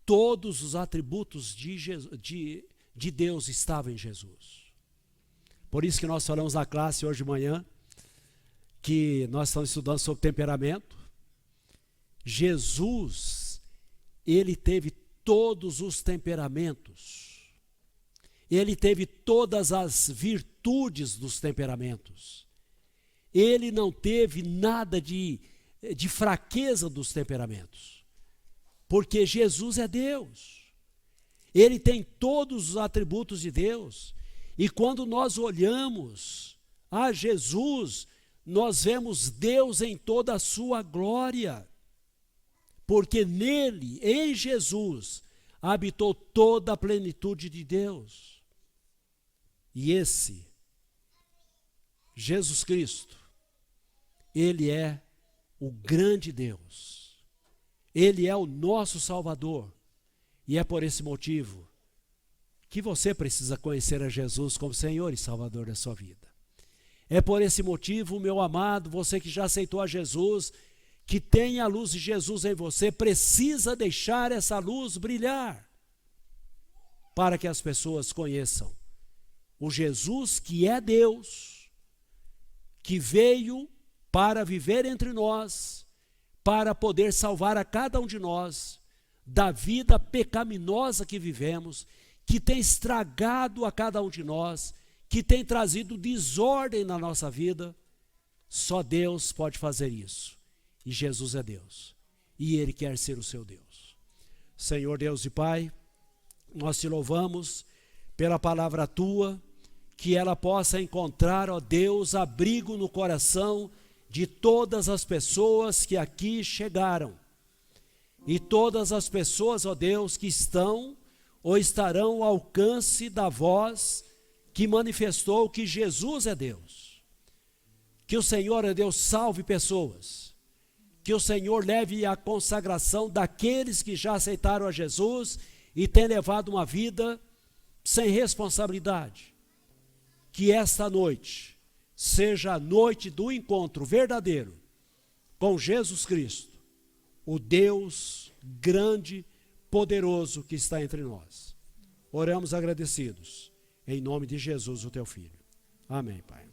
Todos os atributos de Deus estavam em Jesus. Por isso que nós falamos na classe hoje de manhã, que nós estamos estudando sobre temperamento. Jesus, ele teve todos os temperamentos. Ele teve todas as virtudes dos temperamentos. Ele não teve nada de fraqueza dos temperamentos. Porque Jesus é Deus. Ele tem todos os atributos de Deus. E quando nós olhamos a Jesus, nós vemos Deus em toda a sua glória. Porque nele, em Jesus, habitou toda a plenitude de Deus. E esse, Jesus Cristo, ele é o grande Deus. Ele é o nosso Salvador. E é por esse motivo que você precisa conhecer a Jesus como Senhor e Salvador da sua vida. É por esse motivo, meu amado, você que já aceitou a Jesus, que tem a luz de Jesus em você, precisa deixar essa luz brilhar, para que as pessoas conheçam o Jesus que é Deus, que veio para viver entre nós, para poder salvar a cada um de nós da vida pecaminosa que vivemos, que tem estragado a cada um de nós, que tem trazido desordem na nossa vida. Só Deus pode fazer isso. E Jesus é Deus. E Ele quer ser o seu Deus. Senhor Deus e Pai, nós te louvamos pela palavra Tua, que ela possa encontrar, ó Deus, abrigo no coração de todas as pessoas que aqui chegaram. E todas as pessoas, ó Deus, que estão ou estarão ao alcance da voz que manifestou que Jesus é Deus. Que o Senhor, ó Deus, salve pessoas. Que o Senhor leve a consagração daqueles que já aceitaram a Jesus e têm levado uma vida sem responsabilidade. que esta noite seja a noite do encontro verdadeiro com Jesus Cristo, o Deus grande, poderoso que está entre nós. Oramos agradecidos, em nome de Jesus, o teu Filho. Amém, Pai.